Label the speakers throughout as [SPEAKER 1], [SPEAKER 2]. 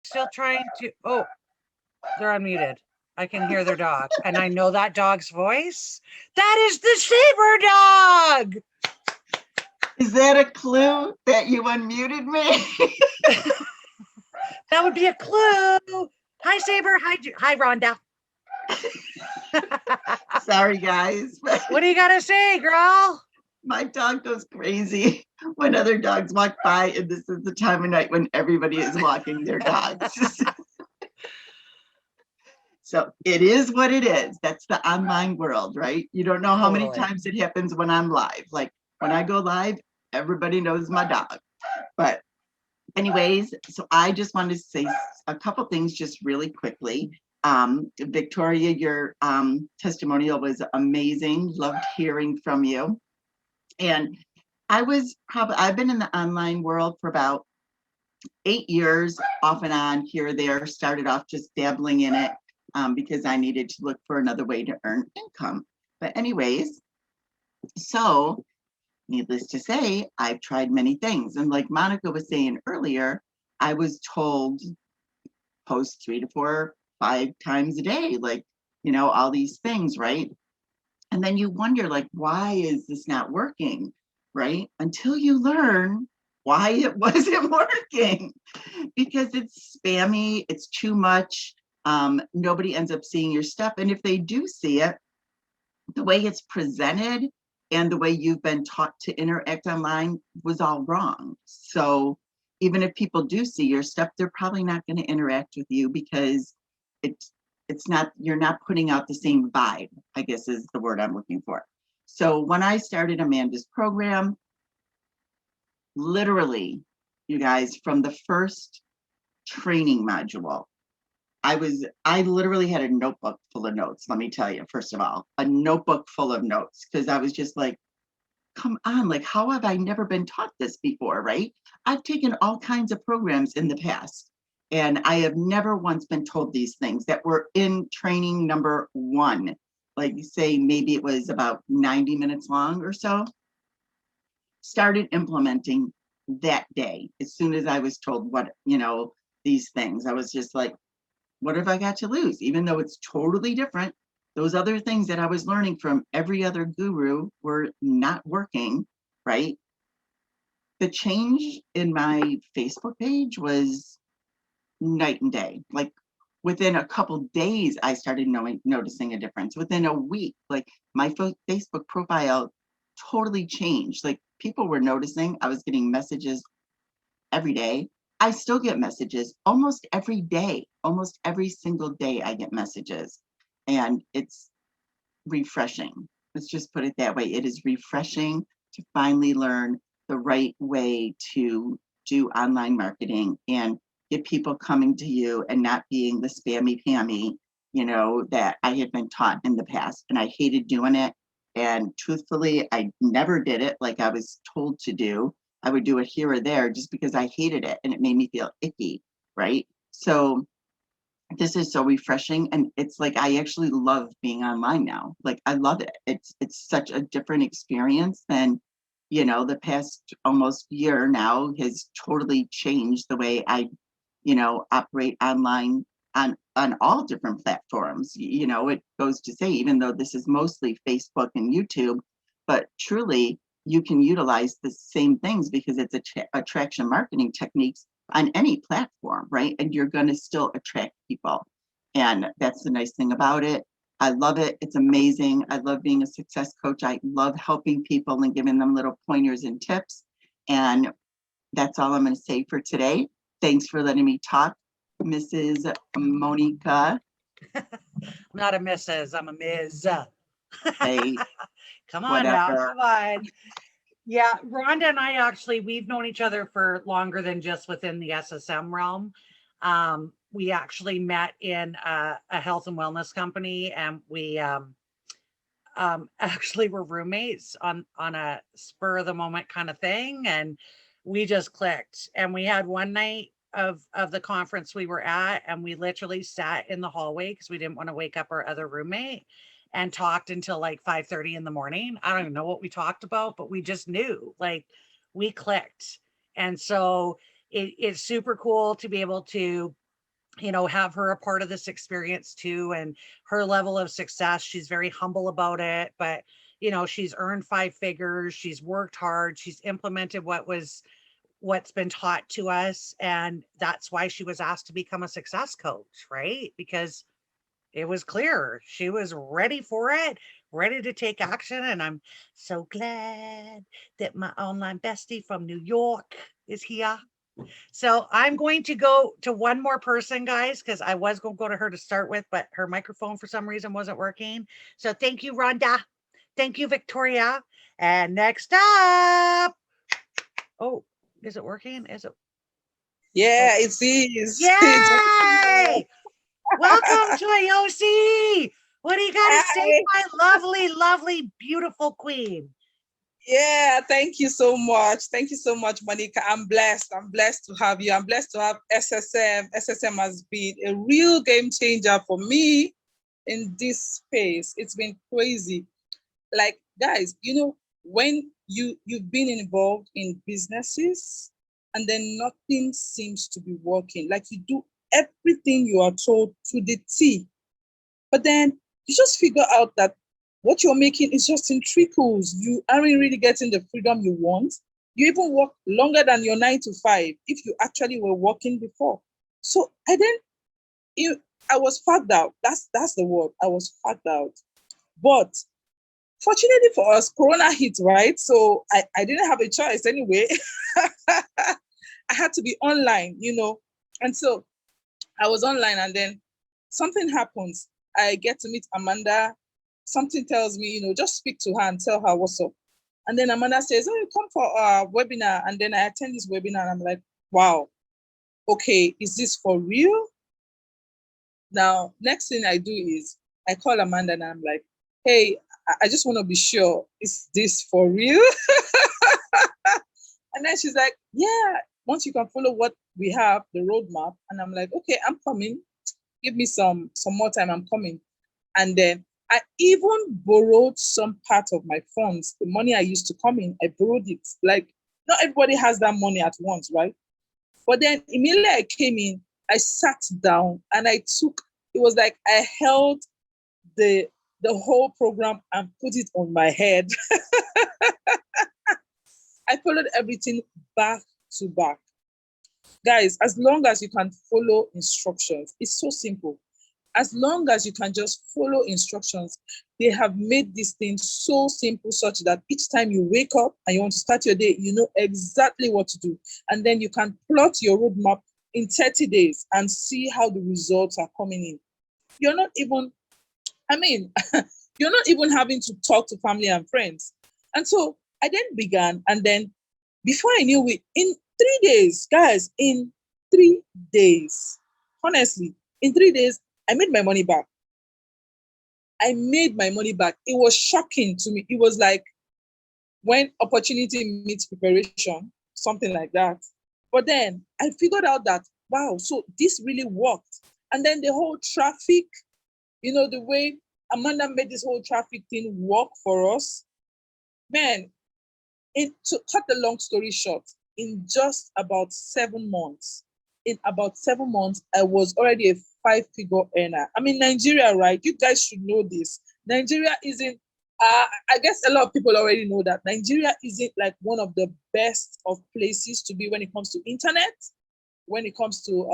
[SPEAKER 1] still trying to, oh, they're unmuted. I can hear their dog, and I know that dog's voice. That is the Saber dog.
[SPEAKER 2] Is that a clue that you unmuted me?
[SPEAKER 1] That would be a clue. Hi, Saber. Hi, Rhonda.
[SPEAKER 2] Sorry, guys.
[SPEAKER 1] What do you got to say, girl?
[SPEAKER 2] My dog goes crazy when other dogs walk by, and this is the time of night when everybody is walking their dogs. So it is what it is. That's the online world, right? You don't know how many
[SPEAKER 1] Totally.
[SPEAKER 2] times it happens when I'm live. Like when I go live, everybody knows my dog. But anyways, so I just wanted to say a couple things just really quickly. Victoria, your testimonial was amazing. Loved hearing from you. And I've been in the online world for about 8 years, off and on, here or there. Started off just dabbling in it because I needed to look for another way to earn income. But anyways, so needless to say, I've tried many things. And like Monica was saying earlier, I was told post 3 to 4, 5 times a day, like, all these things, right? And then you wonder, like, why is this not working, right? Until you learn why it wasn't working, because it's spammy, it's too much. Nobody ends up seeing your stuff. And if they do see it, the way it's presented and the way you've been taught to interact online was all wrong. So even if people do see your stuff, they're probably not going to interact with you because it's not, you're not putting out the same vibe, I guess is the word I'm looking for. So when I started Amanda's program, literally, you guys, from the first training module, I literally had a notebook full of notes. Let me tell you, first of all, a notebook full of notes, because I was just like, come on, like, how have I never been taught this before, right? I've taken all kinds of programs in the past, and I have never once been told these things that were in training number 1. Like, say, maybe it was about 90 minutes long or so. Started implementing that day. As soon as I was told what, these things, I was just like, what have I got to lose? Even though it's totally different, those other things that I was learning from every other guru were not working, right? The change in my Facebook page was night and day. Like within a couple days, I started noticing a difference. Within a week, like my Facebook profile totally changed. Like people were noticing. I was getting messages every day. I still get messages almost every day. Almost every single day, I get messages. And it's refreshing. Let's just put it that way. It is refreshing to finally learn the right way to do online marketing and get people coming to you and not being the spammy pammy, that I had been taught in the past. And I hated doing it. And truthfully, I never did it like I was told to do. I would do it here or there just because I hated it and it made me feel icky, right? So this is so refreshing, and it's like I actually love being online now. Like I love it. It's such a different experience than, the past almost year now has totally changed the way I, operate online on all different platforms. It goes to say, even though this is mostly Facebook and YouTube, but truly you can utilize the same things because it's attraction marketing techniques on any platform, right? And you're going to still attract people. And that's the nice thing about it. I love it. It's amazing. I love being a success coach. I love helping people and giving them little pointers and tips. And that's all I'm going to say for today. Thanks for letting me talk, Mrs. Monica.
[SPEAKER 1] I'm not a Mrs., I'm a Ms.
[SPEAKER 2] Hey,
[SPEAKER 1] Come on now,
[SPEAKER 2] whatever.
[SPEAKER 1] come on. Yeah, Rhonda and I actually, we've known each other for longer than just within the SSM realm. We actually met in a health and wellness company, and we actually were roommates on a spur of the moment kind of thing, and we just clicked. And we had one night of the conference we were at, and we literally sat in the hallway because we didn't want to wake up our other roommate, and talked until like 5:30 in the morning. I don't even know what we talked about, but we just knew, like, we clicked. And so it's super cool to be able to have her a part of this experience too. And her level of success, she's very humble about it, but she's earned 5 figures, she's worked hard, she's implemented what's been taught to us. And that's why she was asked to become a success coach, right? Because it was clear she was ready for it, ready to take action. And I'm so glad that my online bestie from New York is here. So I'm going to go to one more person, guys, because I was going to go to her to start with, but her microphone for some reason wasn't working. So thank you, Rhonda. Thank you, Victoria. And next up, oh, is it working? Is it? Oh,
[SPEAKER 3] Yeah, it is. It's
[SPEAKER 1] yay! Welcome to AOC. What do you got to say,
[SPEAKER 3] Hi.
[SPEAKER 1] my lovely, lovely, beautiful queen?
[SPEAKER 3] Yeah, thank you so much. Thank you so much, Monica. I'm blessed. I'm blessed to have you. I'm blessed to have SSM. SSM has been a real game changer for me in this space. It's been crazy. Like, guys, when you've been involved in businesses and then nothing seems to be working, like you do everything you are told to the T, but then you just figure out that what you're making is just in trickles. You aren't really getting the freedom you want. You even work longer than your 9 to 5 if you actually were working before. So I was fagged out. That's the word. I was fagged out. But fortunately for us, Corona hit, right? So I didn't have a choice anyway. I had to be online. And so I was online, and then something happens. I get to meet Amanda. Something tells me, just speak to her and tell her what's up. And then Amanda says, "Oh, you come for a webinar." And then I attend this webinar, and I'm like, wow, okay, is this for real? Now, next thing I do is I call Amanda and I'm like, hey, I just want to be sure, is this for real? And then she's like, yeah, once you can follow what we have, the roadmap. And I'm like, okay, I'm coming. Give me some more time, I'm coming. And then I even borrowed some part of my funds, the money I used to come in, I borrowed it. Like, not everybody has that money at once, right? But then immediately I came in, I sat down and it was like I held the whole program and put it on my head. I followed everything back to back. Guys, as long as you can follow instructions, it's so simple. As long as you can just follow instructions, they have made this thing so simple, such that each time you wake up and you want to start your day, you know exactly what to do. And then you can plot your roadmap in 30 days and see how the results are coming in. You're not even, I mean, you're not even having to talk to family and friends. And so I then began, and then before I knew it, in 3 days, guys, in 3 days, honestly, in 3 days, I made my money back. I made my money back. It was shocking to me. It was like when opportunity meets preparation, something like that. But then I figured out that, wow, so this really worked. And then the whole traffic, the way Amanda made this whole traffic thing work for us, man, to cut the long story short, in just about 7 months, I was already a 5-figure earner. I mean, Nigeria, right? You guys should know this. Nigeria isn't, I guess a lot of people already know that Nigeria isn't like one of the best of places to be when it comes to internet, when it comes to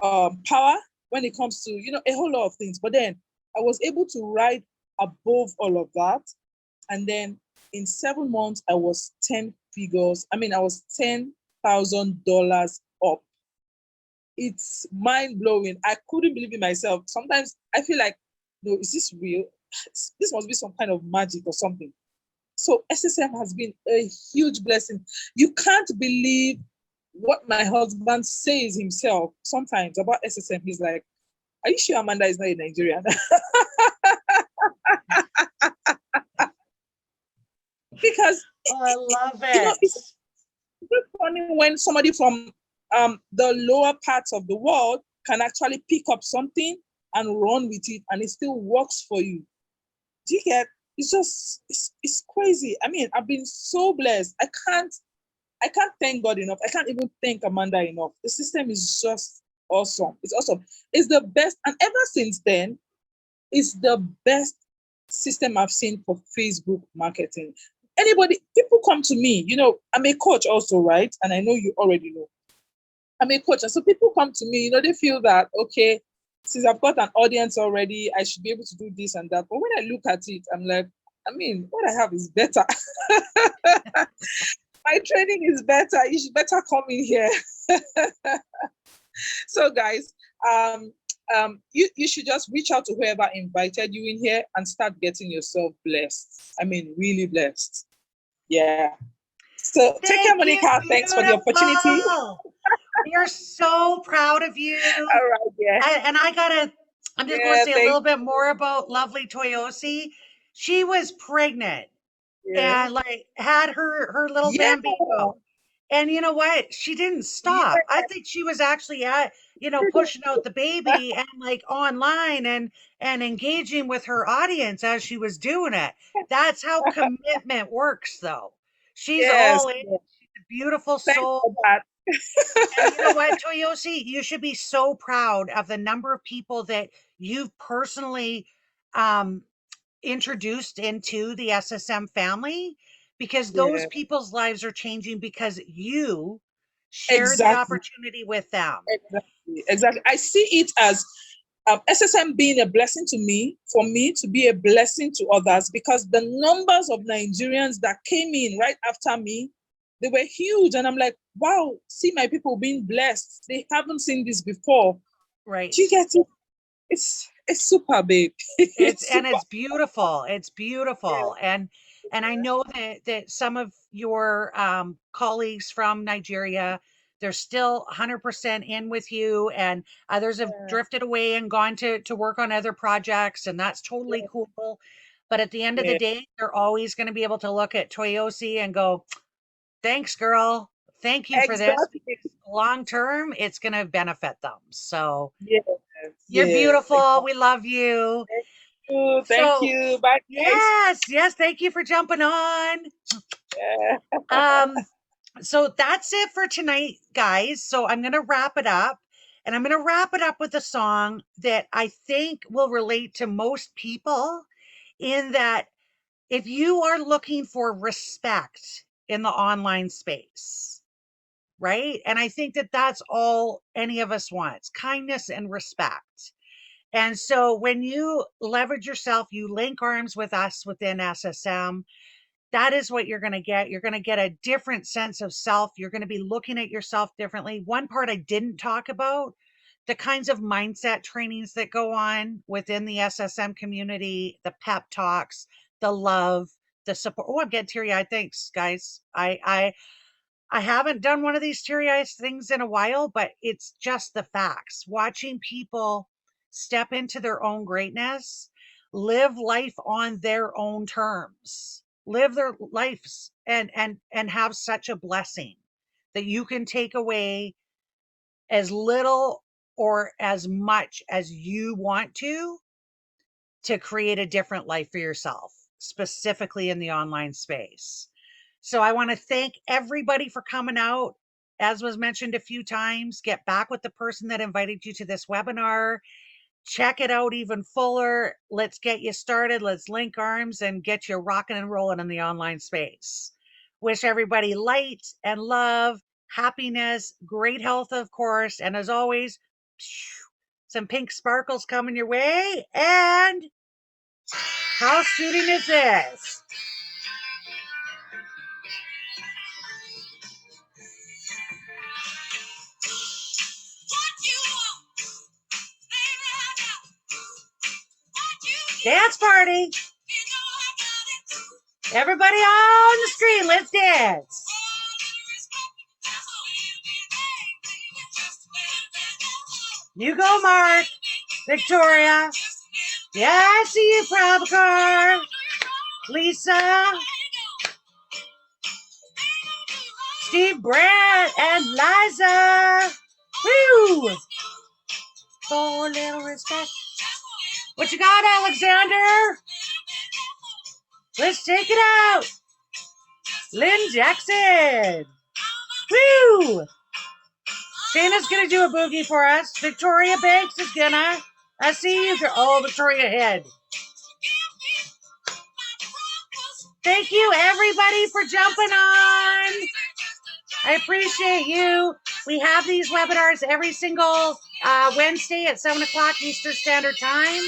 [SPEAKER 3] power, when it comes to, a whole lot of things. But then I was able to ride above all of that. And then in 7 months, I was 10 figures. I mean, I was $10,000 up. It's mind blowing. I couldn't believe it myself. Sometimes I feel like, no, is this real? This must be some kind of magic or something. So SSM has been a huge blessing. You can't believe what my husband says himself sometimes about SSM. He's like, are you sure Amanda is not a Nigerian? Because
[SPEAKER 1] I love
[SPEAKER 3] it's
[SPEAKER 1] it.
[SPEAKER 3] funny when somebody from the lower parts of the world can actually pick up something and run with it, and it still works for you. Do you get? It's crazy. I mean, I've been so blessed. I can't thank God enough. I can't even thank Amanda enough. The system is just awesome. It's awesome. It's the best. And ever since then, it's the best system I've seen for Facebook marketing. People come to me, I'm a coach also, right? And I know you already know. I'm a coach. And so people come to me, they feel that, okay, since I've got an audience already, I should be able to do this and that. But when I look at it, I'm like, what I have is better. My training is better. You should better come in here. So guys, you should just reach out to whoever invited you in here and start getting yourself blessed. Really blessed. Yeah. So take care, Monica. Thanks for the opportunity.
[SPEAKER 1] We are so proud of you.
[SPEAKER 3] All right, yeah.
[SPEAKER 1] I'm just going to say a little bit more about lovely Toyosi. She was pregnant and had her little bambino. And you know what? She didn't stop. I think she was actually pushing out the baby and online and engaging with her audience as she was doing it. That's how commitment works, though. She's all in. She's a beautiful soul. And you know what, Toyosi? You should be so proud of the number of people that you've personally introduced into the SSM family, because those people's lives are changing because you shared the opportunity with them.
[SPEAKER 3] Exactly. I see it as SSM being a blessing to me, for me to be a blessing to others, because the numbers of Nigerians that came in right after me, they were huge. And I'm like, wow, see my people being blessed. They haven't seen this before.
[SPEAKER 1] Right.
[SPEAKER 3] Do you get it? It's super, babe.
[SPEAKER 1] It's beautiful. It's beautiful. Yeah. And I know that some of your colleagues from Nigeria, they're still 100% in with you, and others have drifted away and gone to work on other projects, and that's totally cool. But at the end of the day, they're always going to be able to look at Toyosi and go, thanks, girl. Thank you for this. Long term, it's going to benefit them. So you're beautiful. We love you.
[SPEAKER 3] Thank you. Bye.
[SPEAKER 1] Yes. Thank you for jumping on. So that's it for tonight, guys. So I'm going to wrap it up, and I'm going to wrap it up with a song that I think will relate to most people, in that if you are looking for respect in the online space, right? And I think that that's all any of us wants: kindness and respect. And so when you leverage yourself, you link arms with us within SSM, that is what you're going to get. You're going to get a different sense of self. You're going to be looking at yourself differently. One part I didn't talk about, the kinds of mindset trainings that go on within the SSM community, the pep talks, the love, the support. Oh, I'm getting teary-eyed. Thanks, guys. I haven't done one of these teary-eyed things in a while, but it's just the facts. Watching people step into their own greatness, live life on their own terms, live their lives and have such a blessing that you can take away as little or as much as you want to create a different life for yourself, specifically in the online space. So I want to thank everybody for coming out. As was mentioned a few times, get back with the person that invited you to this webinar. Check it out even fuller. Let's get you started. Let's link arms and get you rocking and rolling in the online space. Wish everybody light and love, happiness, great health, of course. And as always, some pink sparkles coming your way. And how shooting is this? Dance party. Everybody on the screen, let's dance. You go, Mark. Victoria. Yeah, I see you, Prabhakar. Lisa. Steve Brett and Liza. Woo! For a little respect. What you got, Alexander? Let's take it out. Lynn Jackson. Woo! Shayna's gonna do a boogie for us. Victoria Banks is gonna. I see you. Oh, Victoria head. Thank you, everybody, for jumping on. I appreciate you. We have these webinars every single Wednesday at 7 o'clock Eastern Standard Time.